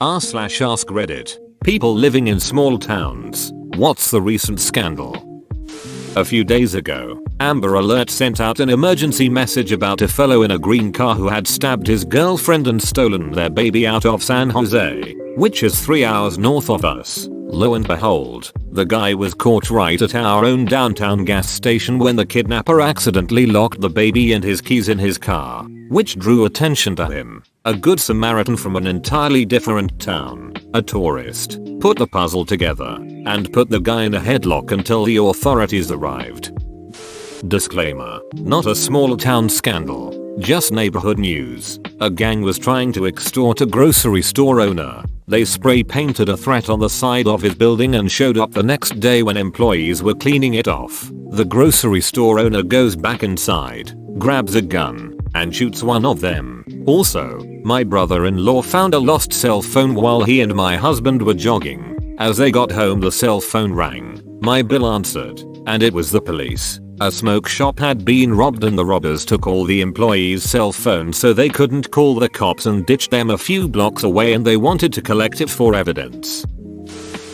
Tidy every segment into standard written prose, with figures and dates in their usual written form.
r/AskReddit. People living in small towns. What's the recent scandal? A few days ago, Amber Alert sent out an emergency message about a fellow in a green car who had stabbed his girlfriend and stolen their baby out of San Jose, which is 3 hours north of us. Lo and behold, the guy was caught right at our own downtown gas station when the kidnapper accidentally locked the baby and his keys in his car, which drew attention to him. A good Samaritan from an entirely different town, a tourist, put the puzzle together and put the guy in a headlock until the authorities arrived. Disclaimer: not a small town scandal, just neighborhood news. A gang was trying to extort a grocery store owner. They spray painted a threat on the side of his building and showed up the next day when employees were cleaning it off. The grocery store owner goes back inside, grabs a gun, and shoots one of them. Also, my brother-in-law found a lost cell phone while he and my husband were jogging. As they got home, the cell phone rang. My bill answered, and it was the police. A smoke shop had been robbed and the robbers took all the employees' cell phones so they couldn't call the cops and ditched them a few blocks away, and they wanted to collect it for evidence.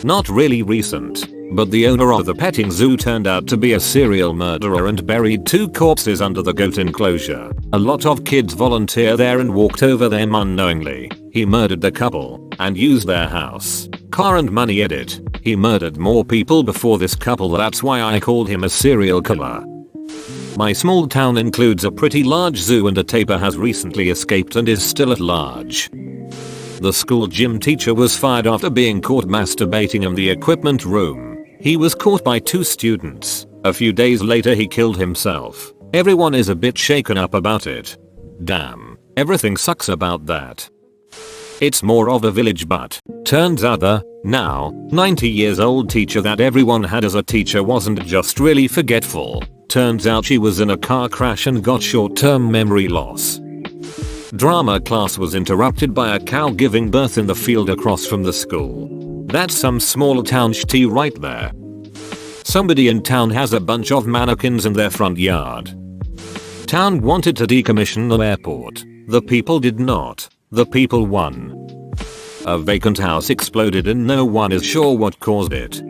Not really recent, but the owner of the petting zoo turned out to be a serial murderer and buried 2 corpses under the goat enclosure. A lot of kids volunteered there and walked over them unknowingly. He murdered the couple and used their house, car and money. Edit: he murdered more people before this couple, that's why I called him a serial killer. My small town includes a pretty large zoo and a tapir has recently escaped and is still at large. The school gym teacher was fired after being caught masturbating in the equipment room. He was caught by 2 students. A few days later he killed himself. Everyone is a bit shaken up about it. Damn, everything sucks about that. It's more of a village, but turns out the now 90 years old teacher that everyone had as a teacher wasn't just really forgetful. Turns out she was in a car crash and got short-term memory loss. Drama class was interrupted by a cow giving birth in the field across from the school. That's some small town shit right there. Somebody in town has a bunch of mannequins in their front yard. Town wanted to decommission the airport. The people did not. The people won. A vacant house exploded and no one is sure what caused it.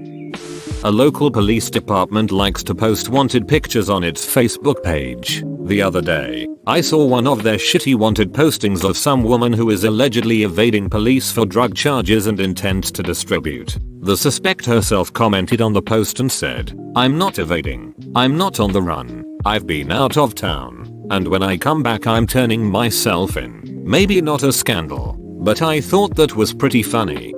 A local police department likes to post wanted pictures on its Facebook page. The other day, I saw one of their shitty wanted postings of some woman who is allegedly evading police for drug charges and intends to distribute. The suspect herself commented on the post and said, "I'm not evading. I'm not on the run. I've been out of town. And when I come back I'm turning myself in." Maybe not a scandal, but I thought that was pretty funny.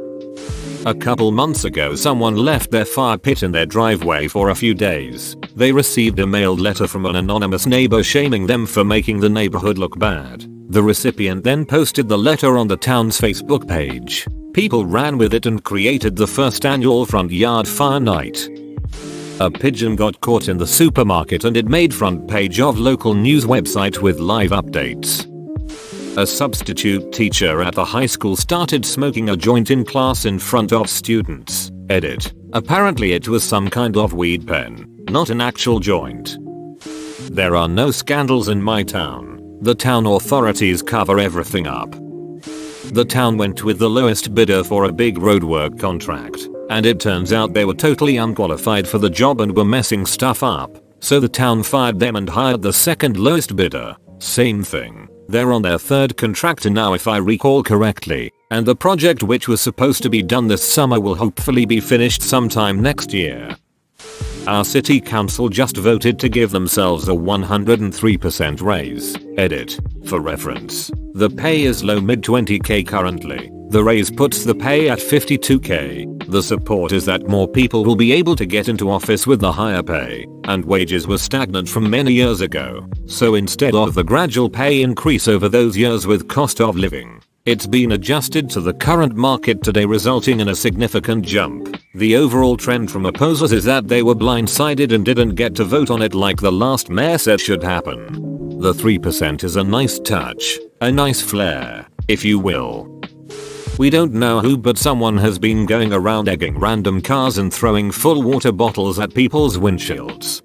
A couple months ago someone left their fire pit in their driveway for a few days. They received a mailed letter from an anonymous neighbor shaming them for making the neighborhood look bad. The recipient then posted the letter on the town's Facebook page. People ran with it and created the first annual front yard fire night. A pigeon got caught in the supermarket and it made front page of local news website with live updates. A substitute teacher at the high school started smoking a joint in class in front of students. Edit: apparently it was some kind of weed pen, not an actual joint. There are no scandals in my town. The town authorities cover everything up. The town went with the lowest bidder for a big roadwork contract, and it turns out they were totally unqualified for the job and were messing stuff up. So the town fired them and hired the second lowest bidder. Same thing. They're on their 3rd contractor now if I recall correctly, and the project which was supposed to be done this summer will hopefully be finished sometime next year. Our city council just voted to give themselves a 103% raise. Edit: for reference, the pay is low mid 20k currently. The raise puts the pay at 52k. The support is that more people will be able to get into office with the higher pay, and wages were stagnant from many years ago. So instead of the gradual pay increase over those years with cost of living, it's been adjusted to the current market today, resulting in a significant jump. The overall trend from opposers is that they were blindsided and didn't get to vote on it like the last mayor said should happen. The 3% is a nice touch, a nice flair, if you will. We don't know who, but someone has been going around egging random cars and throwing full water bottles at people's windshields.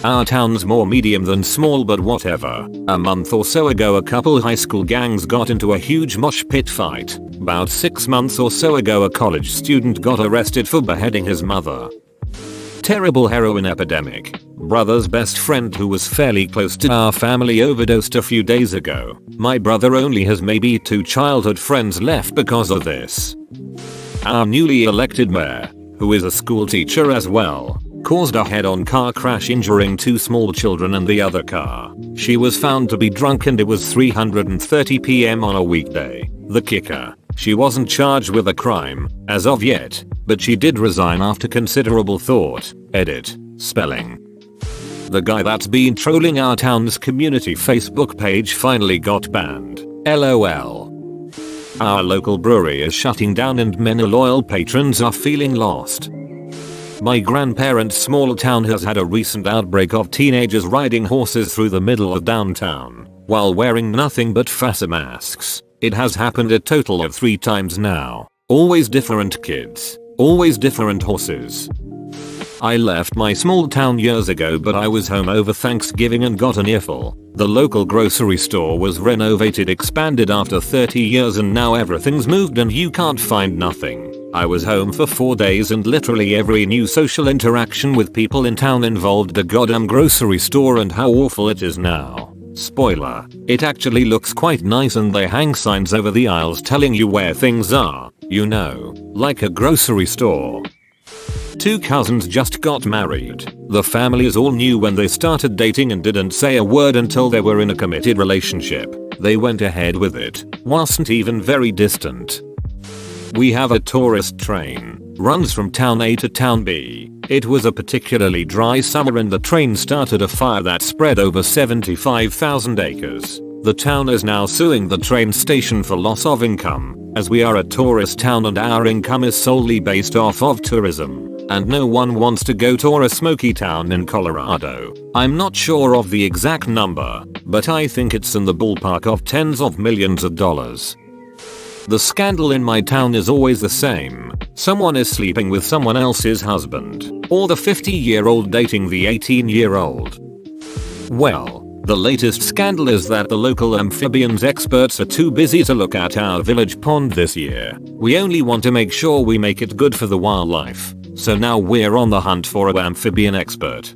Our town's more medium than small, but whatever. A month or so ago a couple high school gangs got into a huge mosh pit fight. About 6 months or so ago, a college student got arrested for beheading his mother. Terrible heroin epidemic. Brother's best friend, who was fairly close to our family, overdosed a few days ago. My brother only has maybe 2 childhood friends left because of this. Our newly elected mayor, who is a school teacher as well, caused a head-on car crash injuring 2 small children in the other car. She was found to be drunk and it was 3:30 p.m. on a weekday. The kicker: she wasn't charged with a crime, as of yet, but she did resign after considerable thought. Edit. Spelling. The guy that's been trolling our town's community Facebook page finally got banned. LOL. Our local brewery is shutting down and many loyal patrons are feeling lost. My grandparents' small town has had a recent outbreak of teenagers riding horses through the middle of downtown while wearing nothing but face masks. It has happened a total of 3 times now. Always different kids. Always different horses. I left my small town years ago, but I was home over Thanksgiving and got an earful. The local grocery store was renovated, expanded after 30 years, and now everything's moved and you can't find nothing. I was home for 4 days and literally every new social interaction with people in town involved the goddamn grocery store and how awful it is now. Spoiler, it actually looks quite nice and they hang signs over the aisles telling you where things are, you know, like a grocery store. 2 cousins just got married. The families all knew when they started dating and didn't say a word until they were in a committed relationship. They went ahead with it. Wasn't even very distant. We have a tourist train. Runs from town A to town B. It was a particularly dry summer and the train started a fire that spread over 75,000 acres. The town is now suing the train station for loss of income, as we are a tourist town and our income is solely based off of tourism. And no one wants to go tour a smoky town in Colorado. I'm not sure of the exact number, but I think it's in the ballpark of tens of millions of dollars. The scandal in my town is always the same. Someone is sleeping with someone else's husband, or the 50-year-old dating the 18-year-old. Well, the latest scandal is that the local amphibians experts are too busy to look at our village pond this year. We only want to make sure we make it good for the wildlife. So now we're on the hunt for an amphibian expert.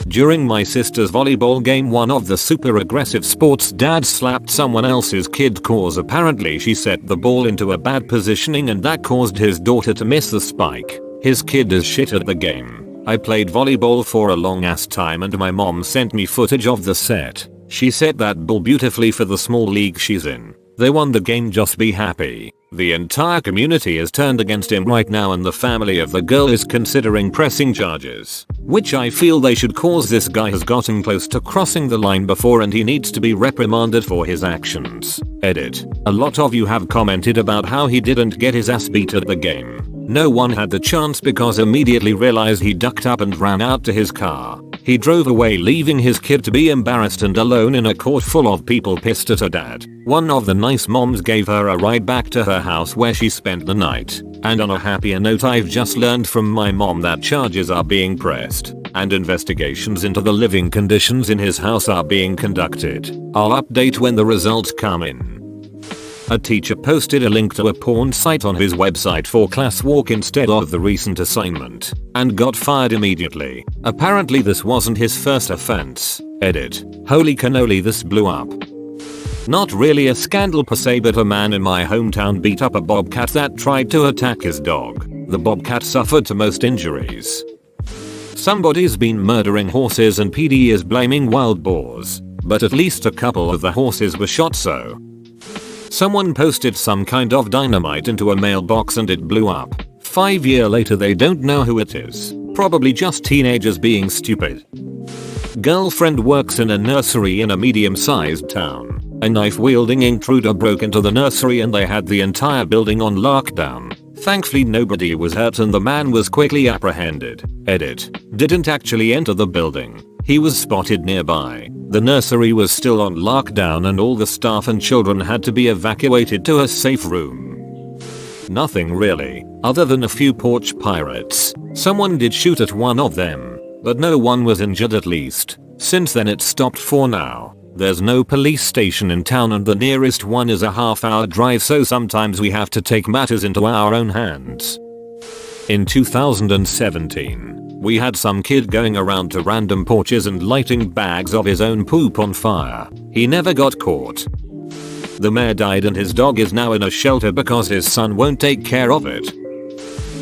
During my sister's volleyball game, one of the super aggressive sports dads slapped someone else's kid cause apparently she set the ball into a bad positioning and that caused his daughter to miss the spike. His kid is shit at the game. I played volleyball for a long ass time and my mom sent me footage of the set. She set that ball beautifully for the small league she's in. They won the game, just be happy. The entire community is turned against him right now and the family of the girl is considering pressing charges, which I feel they should, cause this guy has gotten close to crossing the line before and he needs to be reprimanded for his actions. Edit. A lot of you have commented about how he didn't get his ass beat at the game. No one had the chance because immediately realized he ducked up and ran out to his car. He drove away, leaving his kid to be embarrassed and alone in a court full of people pissed at her dad. One of the nice moms gave her a ride back to her house where she spent the night. And on a happier note, I've just learned from my mom that charges are being pressed and investigations into the living conditions in his house are being conducted. I'll update when the results come in. A teacher posted a link to a porn site on his website for classwork instead of the recent assignment and got fired immediately. Apparently this wasn't his first offense. Edit. Holy cannoli, this blew up. Not really a scandal per se, but a man in my hometown beat up a bobcat that tried to attack his dog. The bobcat suffered the most injuries. Somebody's been murdering horses and PD is blaming wild boars, but at least a couple of the horses were shot. So someone posted some kind of dynamite into a mailbox and it blew up. 5 years later they don't know who it is. Probably just teenagers being stupid. Girlfriend works in a nursery in a medium-sized town. A knife-wielding intruder broke into the nursery and they had the entire building on lockdown. Thankfully nobody was hurt and the man was quickly apprehended. Edit. Didn't actually enter the building. He was spotted nearby. The nursery was still on lockdown and all the staff and children had to be evacuated to a safe room. Nothing really, other than a few porch pirates. Someone did shoot at one of them, but no one was injured, at least. Since then it stopped for now. There's no police station in town and the nearest one is a half-hour drive, so sometimes we have to take matters into our own hands. In 2017, we had some kid going around to random porches and lighting bags of his own poop on fire. He never got caught. The mayor died and his dog is now in a shelter because his son won't take care of it.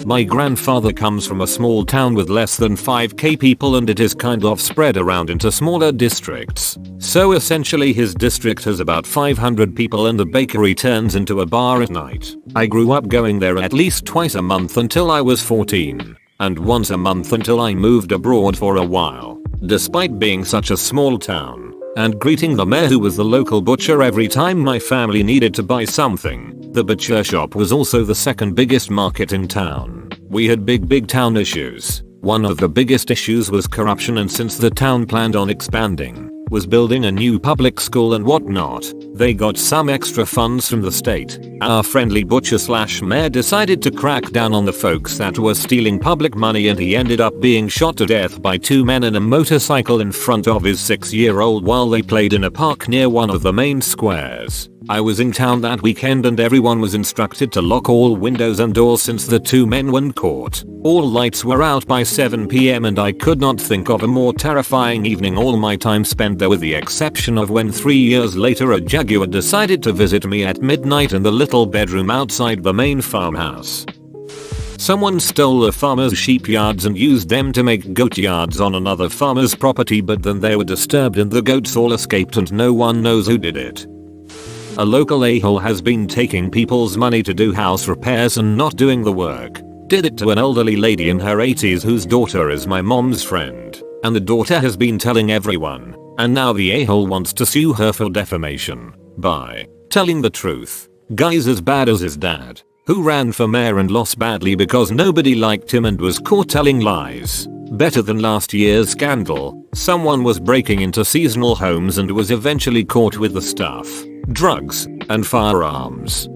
My grandfather comes from a small town with less than 5k people and it is kind of spread around into smaller districts. So essentially his district has about 500 people and the bakery turns into a bar at night. I grew up going there at least twice a month until I was 14. And once a month until I moved abroad for a while. Despite being such a small town. And greeting the mayor who was the local butcher every time my family needed to buy something. The butcher shop was also the second biggest market in town. We had big town issues. One of the biggest issues was corruption, and since the town planned on expanding, was building a new public school and whatnot, they got some extra funds from the state. Our friendly butcher/mayor decided to crack down on the folks that were stealing public money, and he ended up being shot to death by two men in a motorcycle in front of his 6-year-old while they played in a park near one of the main squares. I was in town that weekend and everyone was instructed to lock all windows and doors since the two men weren't caught. All lights were out by 7 p.m. and I could not think of a more terrifying evening. All my time spent there with the exception of when 3 years later a jaguar decided to visit me at midnight in the little bedroom outside the main farmhouse. Someone stole the farmer's sheep yards and used them to make goat yards on another farmer's property, but then they were disturbed and the goats all escaped and no one knows who did it. A local a-hole has been taking people's money to do house repairs and not doing the work. Did it to an elderly lady in her 80s whose daughter is my mom's friend. And the daughter has been telling everyone. And now the a-hole wants to sue her for defamation. By telling the truth. Guy's as bad as his dad, who ran for mayor and lost badly because nobody liked him and was caught telling lies. Better than last year's scandal. Someone was breaking into seasonal homes and was eventually caught with the stuff. Drugs, and firearms.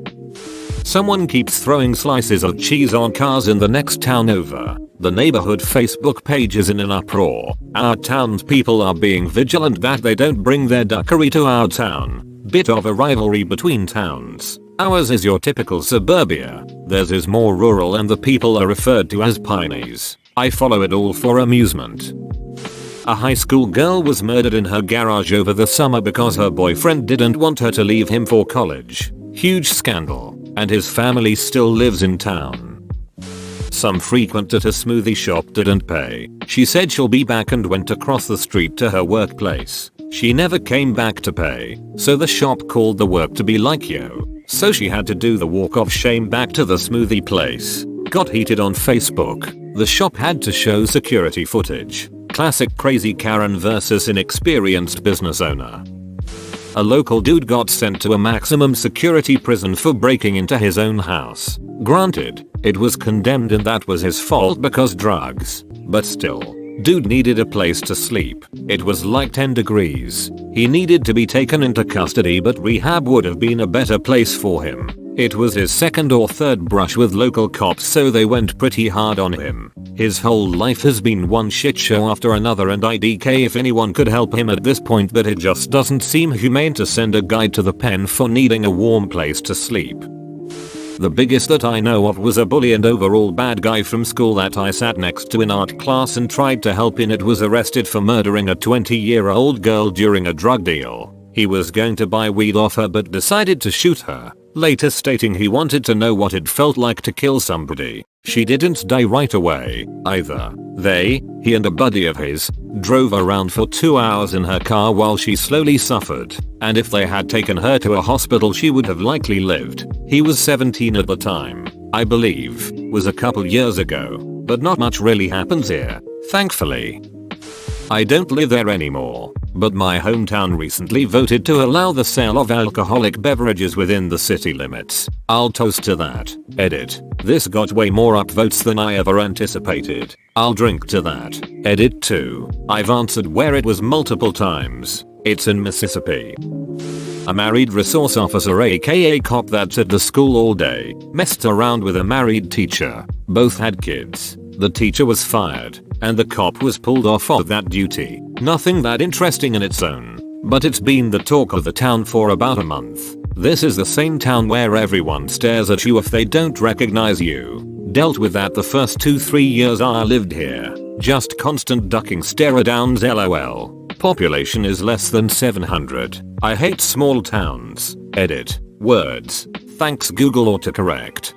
Someone keeps throwing slices of cheese on cars in the next town over. The neighborhood Facebook page is in an uproar. Our townspeople are being vigilant that they don't bring their duckery to our town. Bit of a rivalry between towns. Ours is your typical suburbia. Theirs is more rural and the people are referred to as pineys. I follow it all for amusement. A high school girl was murdered in her garage over the summer because her boyfriend didn't want her to leave him for college. Huge scandal. And his family still lives in town. Some frequent at a smoothie shop didn't pay. She said she'll be back and went across the street to her workplace. She never came back to pay. So the shop called the work to be like, yo. So she had to do the walk of shame back to the smoothie place. Got heated on Facebook. The shop had to show security footage. Classic crazy Karen versus inexperienced business owner. A local dude got sent to a maximum security prison for breaking into his own house. Granted, it was condemned and that was his fault because drugs. But still, dude needed a place to sleep. It was like 10 degrees. He needed to be taken into custody, but rehab would have been a better place for him. It was his second or third brush with local cops, so they went pretty hard on him. His whole life has been one shit show after another, and IDK if anyone could help him at this point, but it just doesn't seem humane to send a guy to the pen for needing a warm place to sleep. The biggest that I know of was a bully and overall bad guy from school that I sat next to in art class and tried to help in. It was arrested for murdering a 20-year-old girl during a drug deal. He was going to buy weed off her but decided to shoot her, later stating he wanted to know what it felt like to kill somebody. She didn't die right away, either. He and a buddy of his, drove around for 2 hours in her car while she slowly suffered, and if they had taken her to a hospital she would have likely lived. He was 17 at the time, I believe, was a couple years ago, but not much really happens here, thankfully. I don't live there anymore, but my hometown recently voted to allow the sale of alcoholic beverages within the city limits. I'll toast to that. Edit. This got way more upvotes than I ever anticipated. I'll drink to that. Edit 2. I've answered where it was multiple times. It's in Mississippi. A married resource officer aka cop that's at the school all day, messed around with a married teacher. Both had kids. The teacher was fired, and the cop was pulled off of that duty. Nothing that interesting in its own. but it's been the talk of the town for about a month. This is the same town where everyone stares at you if they don't recognize you. Dealt with that the first 2-3 years I lived here. Just constant ducking stare-downs lol. Population is less than 700. I hate small towns. Edit. Words. Thanks Google autocorrect.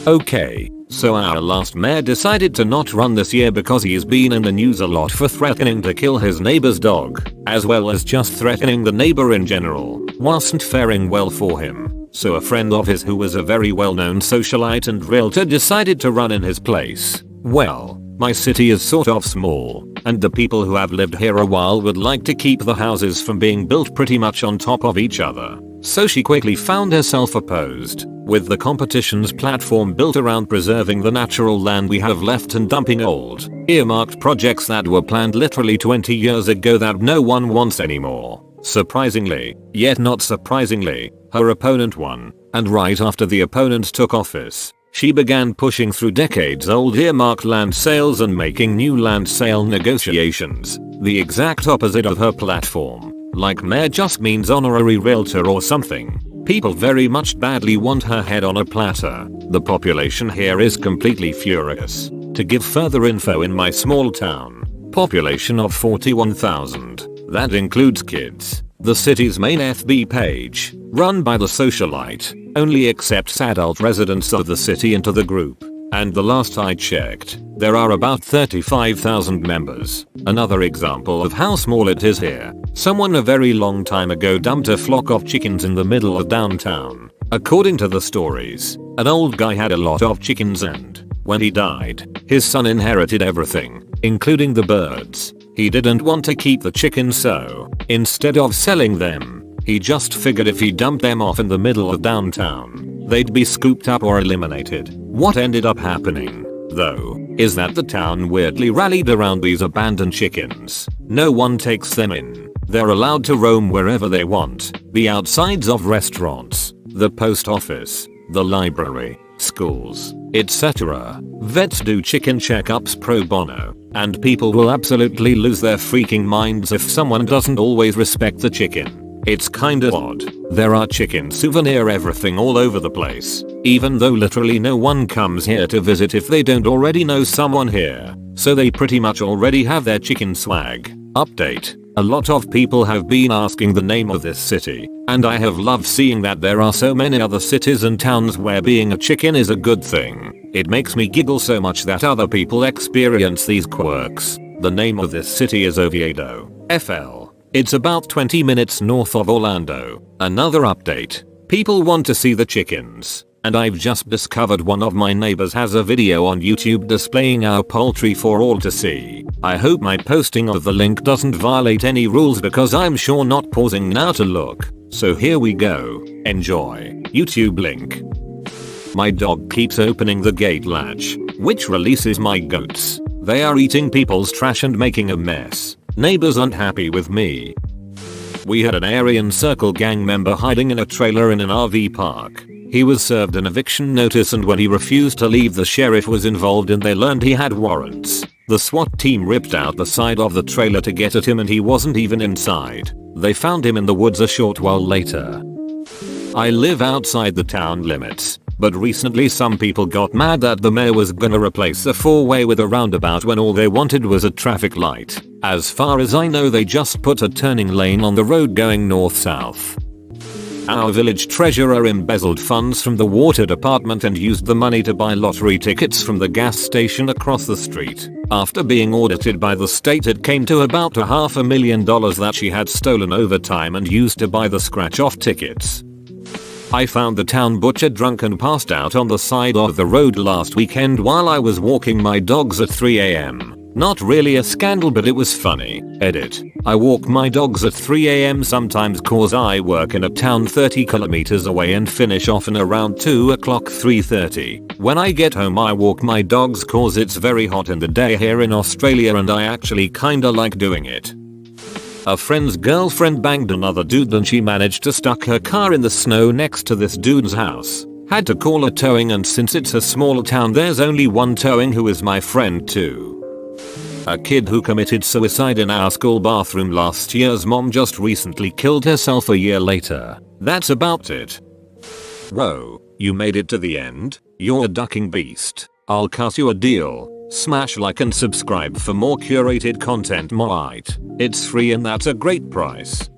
Okay, so our last mayor decided to not run this year because he's been in the news a lot for threatening to kill his neighbor's dog, as well as just threatening the neighbor in general. Wasn't faring well for him. So a friend of his who was a very well-known socialite and realtor decided to run in his place. Well, my city is sort of small, and the people who have lived here a while would like to keep the houses from being built pretty much on top of each other. So she quickly found herself opposed, with the competition's platform built around preserving the natural land we have left and dumping old, earmarked projects that were planned literally 20 years ago that no one wants anymore. Surprisingly, yet not surprisingly, her opponent won, and right after the opponent took office, she began pushing through decades-old earmarked land sales and making new land sale negotiations, the exact opposite of her platform. Like mayor just means honorary realtor or something. People very much badly want her head on a platter. The population here is completely furious. To give further info, in my small town, population of 41,000. That includes kids. The city's main FB page, run by the socialite, only accepts adult residents of the city into the group. And the last I checked, there are about 35,000 members. Another example of how small it is here. Someone a very long time ago dumped a flock of chickens in the middle of downtown. According to the stories, an old guy had a lot of chickens and, when he died, his son inherited everything, including the birds. He didn't want to keep the chickens, so, instead of selling them, he just figured if he dumped them off in the middle of downtown, they'd be scooped up or eliminated. What ended up happening, though, is that the town weirdly rallied around these abandoned chickens. No one takes them in. They're allowed to roam wherever they want. The outsides of restaurants, the post office, the library, schools, etc. Vets do chicken checkups pro bono, and people will absolutely lose their freaking minds if someone doesn't always respect the chicken. It's kinda odd. There are chicken souvenir everything all over the place, even though literally no one comes here to visit if they don't already know someone here, so they pretty much already have their chicken swag. Update. A lot of people have been asking the name of this city, and I have loved seeing that there are so many other cities and towns where being a chicken is a good thing. It makes me giggle so much that other people experience these quirks. The name of this city is Oviedo FL. It's about 20 minutes north of Orlando. Another update. People want to see the chickens, and I've just discovered one of my neighbors has a video on YouTube displaying our poultry for all to see. I hope my posting of the link doesn't violate any rules because I'm sure not pausing now to look. So here we go. Enjoy. YouTube link. My dog keeps opening the gate latch, which releases my goats. They are eating people's trash and making a mess. Neighbors unhappy with me. We had an Aryan Circle gang member hiding in a trailer in an RV park. He was served an eviction notice, and when he refused to leave, the sheriff was involved and they learned he had warrants. The SWAT team ripped out the side of the trailer to get at him and he wasn't even inside. They found him in the woods a short while later. I live outside the town limits, but recently some people got mad that the mayor was gonna replace the four-way with a roundabout when all they wanted was a traffic light. As far as I know, they just put a turning lane on the road going north-south. Our village treasurer embezzled funds from the water department and used the money to buy lottery tickets from the gas station across the street. After being audited by the state, it came to about $500,000 that she had stolen over time and used to buy the scratch-off tickets. I found the town butcher drunk and passed out on the side of the road last weekend while I was walking my dogs at 3 AM. Not really a scandal, but it was funny. Edit. I walk my dogs at 3 AM sometimes cause I work in a town 30 kilometers away and finish off in around 2 o'clock 3:30. When I get home I walk my dogs cause it's very hot in the day here in Australia and I actually kinda like doing it. A friend's girlfriend banged another dude and she managed to stuck her car in the snow next to this dude's house. Had to call a towing, and since it's a small town there's only one towing who is my friend too. A kid who committed suicide in our school bathroom last year's mom just recently killed herself a year later. That's about it. Bro, you made it to the end? You're a ducking beast. I'll cut you a deal. Smash like and subscribe for more curated content. It's free and that's a great price.